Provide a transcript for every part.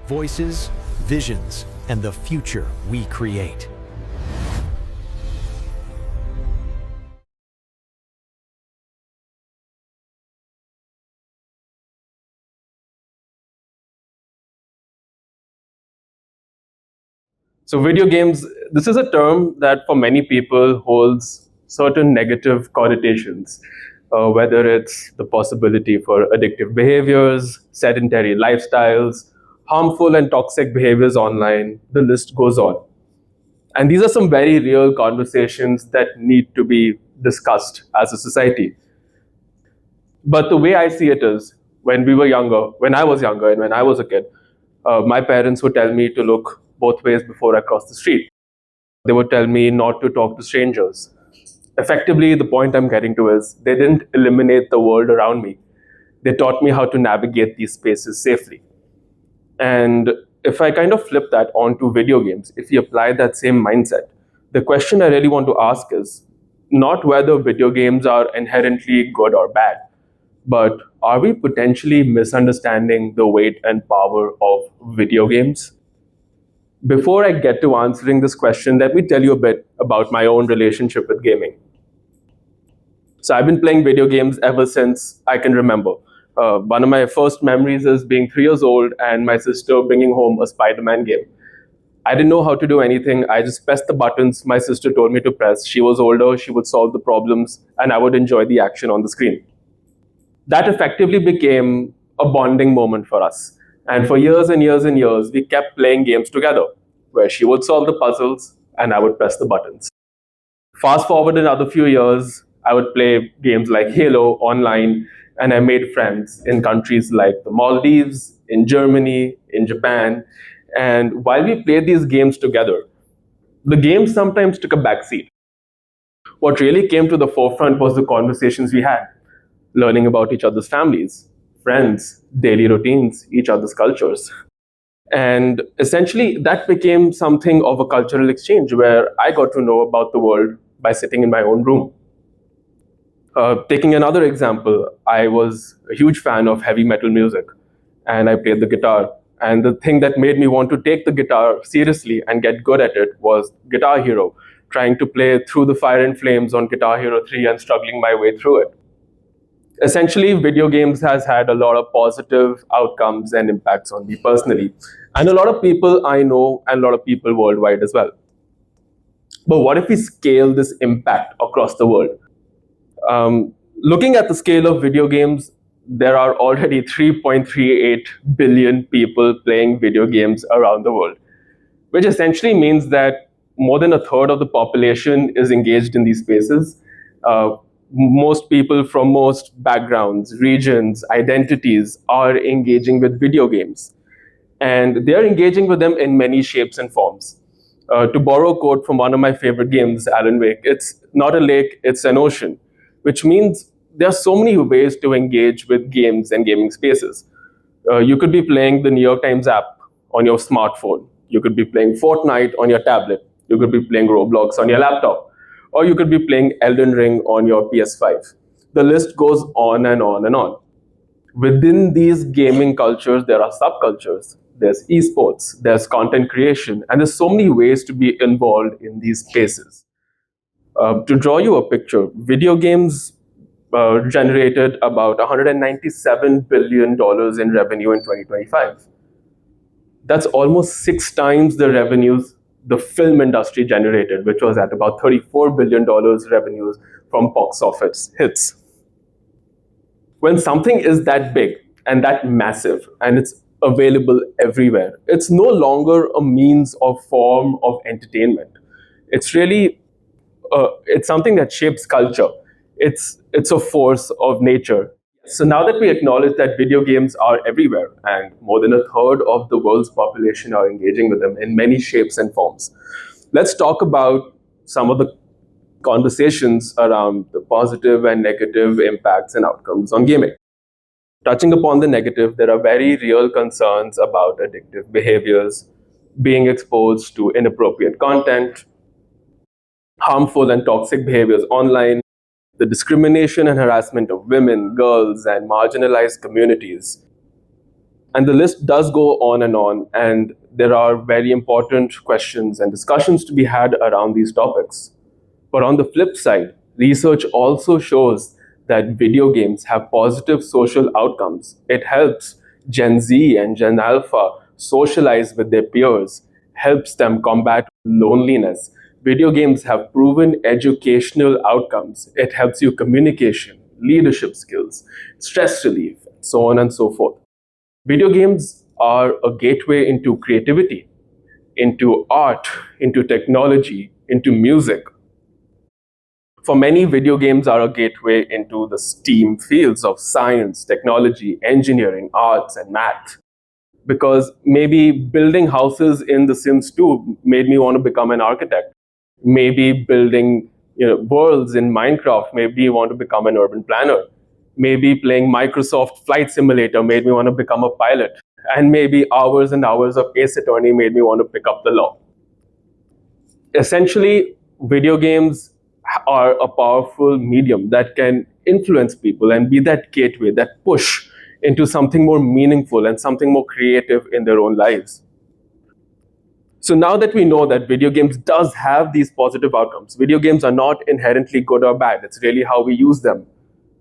voices, visions, and the future we create. So video games, this is a term that for many people holds certain negative connotations, whether it's the possibility for addictive behaviors, sedentary lifestyles, harmful and toxic behaviors online, the list goes on. And these are some very real conversations that need to be discussed as a society. But the way I see it is, when I was younger and when I was a kid, my parents would tell me to look both ways before I cross the street. They would tell me not to talk to strangers. Effectively, the point I'm getting to is they didn't eliminate the world around me. They taught me how to navigate these spaces safely. And if I kind of flip that onto video games, if you apply that same mindset, the question I really want to ask is not whether video games are inherently good or bad, but are we potentially misunderstanding the weight and power of video games? Before I get to answering this question, let me tell you a bit about my own relationship with gaming. So I've been playing video games ever since I can remember. One of my first memories is being 3 years old and my sister bringing home a Spider-Man game. I didn't know how to do anything. I just pressed the buttons my sister told me to press. She was older, she would solve the problems, and I would enjoy the action on the screen. That effectively became a bonding moment for us. And for years and years and years, we kept playing games together, where she would solve the puzzles and I would press the buttons. Fast forward another few years, I would play games like Halo online, and I made friends in countries like the Maldives, in Germany, in Japan. And while we played these games together, the games sometimes took a backseat. What really came to the forefront was the conversations we had, learning about each other's families, friends, daily routines, each other's cultures. And essentially, that became something of a cultural exchange where I got to know about the world by sitting in my own room. Taking another example, I was a huge fan of heavy metal music, and I played the guitar. And the thing that made me want to take the guitar seriously and get good at it was Guitar Hero, trying to play Through the Fire and Flames on Guitar Hero 3 and struggling my way through it. Essentially, video games has had a lot of positive outcomes and impacts on me personally, and a lot of people I know and a lot of people worldwide as well. But what if we scale this impact across the world? Looking at the scale of video games, there are already 3.38 billion people playing video games around the world, which essentially means that more than a third of the population is engaged in these spaces. Most people from most backgrounds, regions, identities are engaging with video games. And they're engaging with them in many shapes and forms. To borrow a quote from one of my favorite games, Alan Wake, it's not a lake, it's an ocean, which means there are so many ways to engage with games and gaming spaces. You could be playing the New York Times app on your smartphone. You could be playing Fortnite on your tablet. You could be playing Roblox on your laptop. Or you could be playing Elden Ring on your PS5. The list goes on and on and on. Within these gaming cultures, there are subcultures. There's esports, there's content creation, and there's so many ways to be involved in these spaces. To draw you a picture, video games generated about $197 billion in revenue in 2025. That's almost 6 times the revenues the film industry generated, which was at about $34 billion revenues from box office hits. When something is that big and that massive and it's available everywhere, it's no longer a means or form of entertainment. It's really, it's something that shapes culture. It's a force of nature. So now that we acknowledge that video games are everywhere and more than a third of the world's population are engaging with them in many shapes and forms, let's talk about some of the conversations around the positive and negative impacts and outcomes on gaming. Touching upon the negative, there are very real concerns about addictive behaviors, being exposed to inappropriate content, harmful and toxic behaviors online, the discrimination and harassment of women, girls, and marginalized communities. And the list does go on, and there are very important questions and discussions to be had around these topics. But on the flip side, research also shows that video games have positive social outcomes. It helps Gen Z and Gen Alpha socialize with their peers, helps them combat loneliness. Video games have proven educational outcomes. It helps you communication, leadership skills, stress relief, so on and so forth. Video games are a gateway into creativity, into art, into technology, into music. For many, video games are a gateway into the STEAM fields of science, technology, engineering, arts, and math. Because maybe building houses in The Sims 2 made me want to become an architect. Maybe building worlds in Minecraft made me want to become an urban planner. Maybe playing Microsoft Flight Simulator made me want to become a pilot. And maybe hours and hours of Ace Attorney made me want to pick up the law. Essentially, video games are a powerful medium that can influence people and be that gateway, that push into something more meaningful and something more creative in their own lives. So now that we know that video games does have these positive outcomes, video games are not inherently good or bad, it's really how we use them.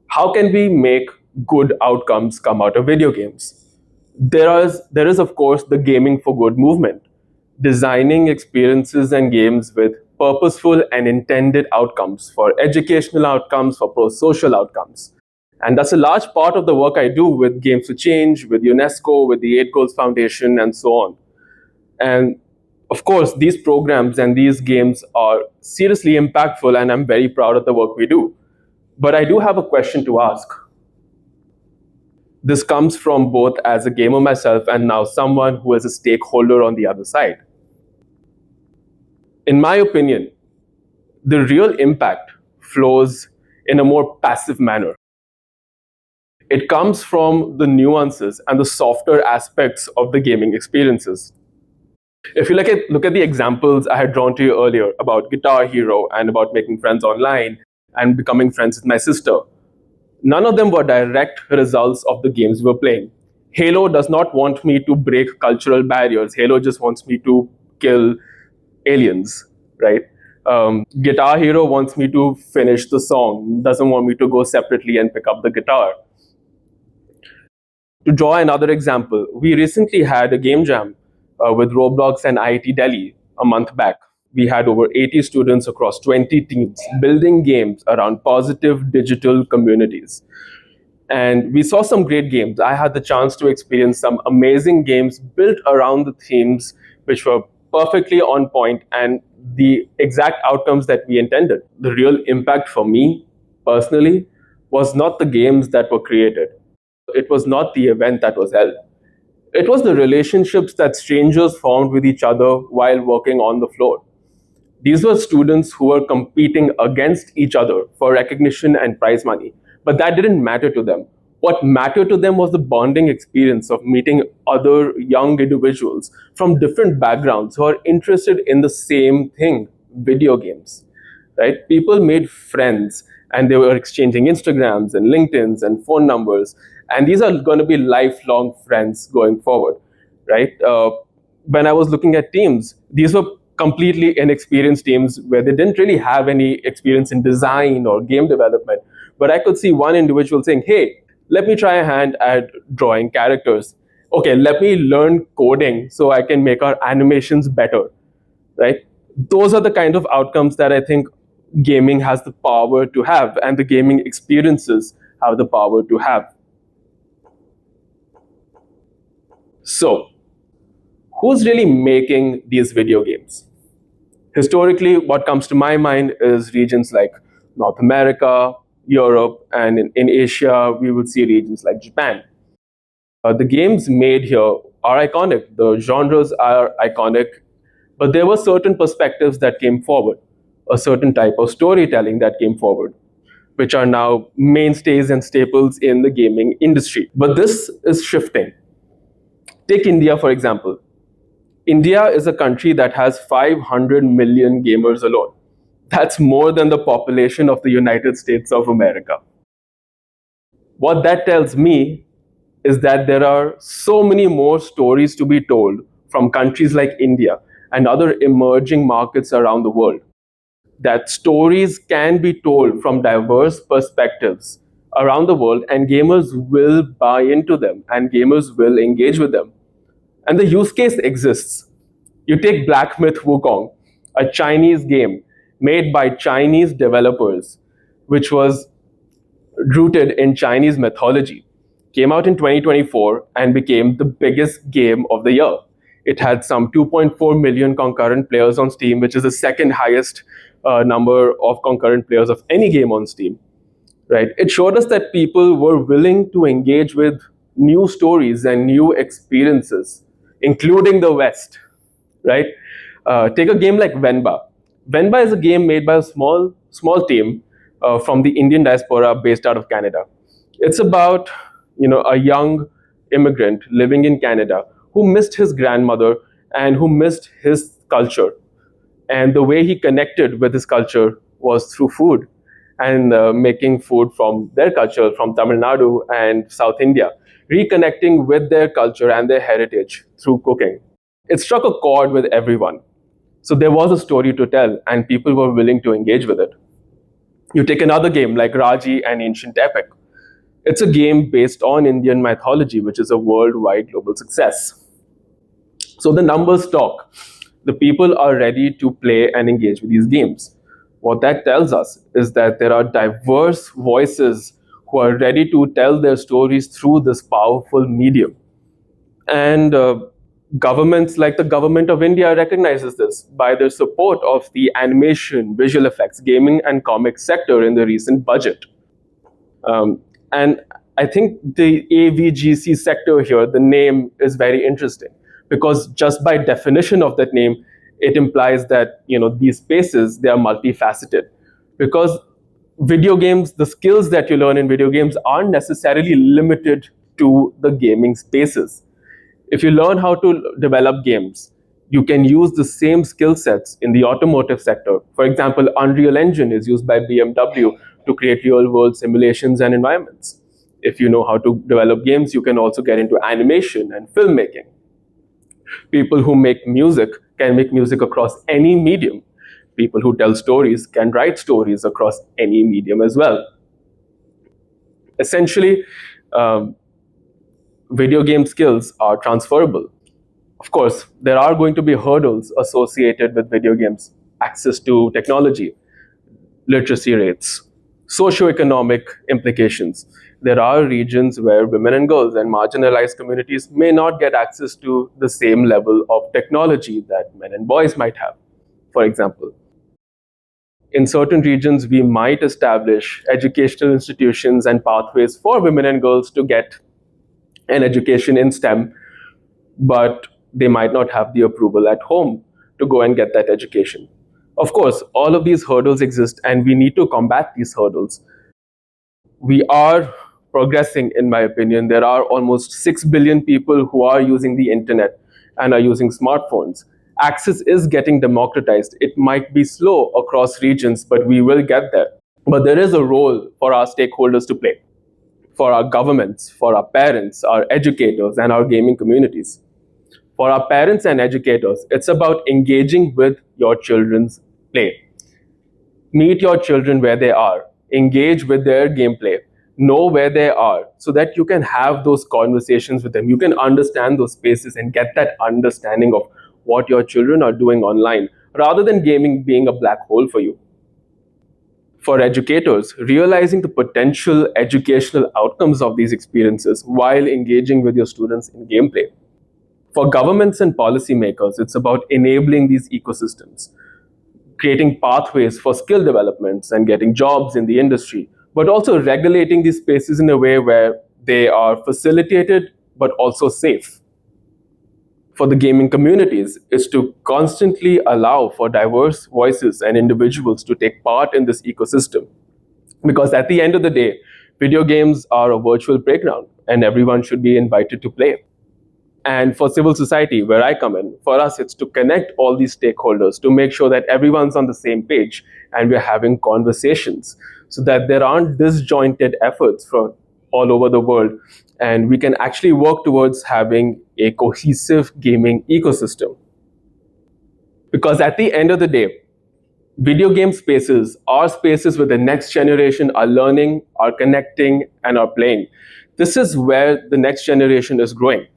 How can we make good outcomes come out of video games? There is of course the gaming for good movement, designing experiences and games with purposeful and intended outcomes, for educational outcomes, for pro-social outcomes. And that's a large part of the work I do with Games for Change, with UNESCO, with the 8 Goals Foundation, and so on. And of course, these programs and these games are seriously impactful, and I'm very proud of the work we do. But I do have a question to ask. This comes from both as a gamer myself and now someone who is a stakeholder on the other side. In my opinion, the real impact flows in a more passive manner. It comes from the nuances and the softer aspects of the gaming experiences. If you look at the examples I had drawn to you earlier about Guitar Hero and about making friends online and becoming friends with my sister, none of them were direct results of the games we were playing. Halo does not want me to break cultural barriers. Halo just wants me to kill aliens, right? Guitar Hero wants me to finish the song, doesn't want me to go separately and pick up the guitar. To draw another example, we recently had a game jam with Roblox and IIT Delhi a month back. We had over 80 students across 20 teams building games around positive digital communities. And we saw some great games. I had the chance to experience some amazing games built around the themes which were perfectly on point and the exact outcomes that we intended. The real impact for me personally was not the games that were created. It was not the event that was held. It was the relationships that strangers formed with each other while working on the floor. These were students who were competing against each other for recognition and prize money, but that didn't matter to them. What mattered to them was the bonding experience of meeting other young individuals from different backgrounds who are interested in the same thing, video games, right? People made friends and they were exchanging Instagrams and LinkedIns and phone numbers. And these are going to be lifelong friends going forward, right? When I was looking at teams, these were completely inexperienced teams where they didn't really have any experience in design or game development. But I could see one individual saying, hey, let me try a hand at drawing characters. Okay, let me learn coding so I can make our animations better, right? Those are the kind of outcomes that I think gaming has the power to have, and the gaming experiences have the power to have. So, who's really making these video games? Historically, what comes to my mind is regions like North America, Europe, and in Asia, we would see regions like Japan. The games made here are iconic. The genres are iconic, but there were certain perspectives that came forward, a certain type of storytelling that came forward, which are now mainstays and staples in the gaming industry. But this is shifting. Take India, for example. India is a country that has 500 million gamers alone. That's more than the population of the United States of America. What that tells me is that there are so many more stories to be told from countries like India and other emerging markets around the world. That stories can be told from diverse perspectives around the world, and gamers will buy into them and gamers will engage with them. And the use case exists. You take Black Myth Wukong, a Chinese game made by Chinese developers, which was rooted in Chinese mythology, came out in 2024 and became the biggest game of the year. It had some 2.4 million concurrent players on Steam, which is the second highest number of concurrent players of any game on Steam. Right? It showed us that people were willing to engage with new stories and new experiences, including the West. Right? Take a game like Venba. Venba is a game made by a small team from the Indian diaspora based out of Canada. It's about a young immigrant living in Canada who missed his grandmother and who missed his culture. And the way he connected with his culture was through food and making food from their culture, from Tamil Nadu and South India, reconnecting with their culture and their heritage through cooking. It struck a chord with everyone. So there was a story to tell, and people were willing to engage with it. You take another game like Raji and Ancient Epic. It's a game based on Indian mythology, which is a worldwide global success. So the numbers talk. The people are ready to play and engage with these games. What that tells us is that there are diverse voices who are ready to tell their stories through this powerful medium. And governments like the government of India recognizes this by their support of the animation, visual effects, gaming, and comic sector in the recent budget. And I think the AVGC sector here, the name is very interesting because just by definition of that name, it implies that these spaces, they are multifaceted. Because video games, the skills that you learn in video games aren't necessarily limited to the gaming spaces. If you learn how to develop games, you can use the same skill sets in the automotive sector. For example, Unreal Engine is used by BMW to create real-world simulations and environments. If you know how to develop games, you can also get into animation and filmmaking. People who make music can make music across any medium. People who tell stories can write stories across any medium as well. Essentially, video game skills are transferable. Of course, there are going to be hurdles associated with video games: access to technology, literacy rates, socioeconomic implications. There are regions where women and girls and marginalized communities may not get access to the same level of technology that men and boys might have, for example. In certain regions, we might establish educational institutions and pathways for women and girls to get an education in STEM, but they might not have the approval at home to go and get that education. Of course, all of these hurdles exist, and we need to combat these hurdles. We are progressing, in my opinion. There are almost 6 billion people who are using the internet and are using smartphones. Access is getting democratized. It might be slow across regions, but we will get there. But there is a role for our stakeholders to play, for our governments, for our parents, our educators, and our gaming communities. For our parents and educators, it's about engaging with your children's play. Meet your children where they are, engage with their gameplay, know where they are so that you can have those conversations with them. You can understand those spaces and get that understanding of what your children are doing online, rather than gaming being a black hole for you. For educators, realizing the potential educational outcomes of these experiences while engaging with your students in gameplay. For governments and policymakers, it's about enabling these ecosystems, creating pathways for skill developments and getting jobs in the industry, but also regulating these spaces in a way where they are facilitated but also safe. For the gaming communities is to constantly allow for diverse voices and individuals to take part in this ecosystem. Because at the end of the day, video games are a virtual playground and everyone should be invited to play. And for civil society, where I come in, for us, it's to connect all these stakeholders to make sure that everyone's on the same page and we're having conversations so that there aren't disjointed efforts for all over the world, and we can actually work towards having a cohesive gaming ecosystem. Because at the end of the day, video game spaces are spaces where the next generation are learning, are connecting, and are playing. This is where the next generation is growing.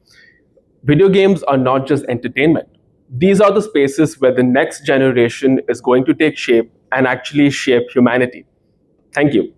Video games are not just entertainment. These are the spaces where the next generation is going to take shape and actually shape humanity. Thank you.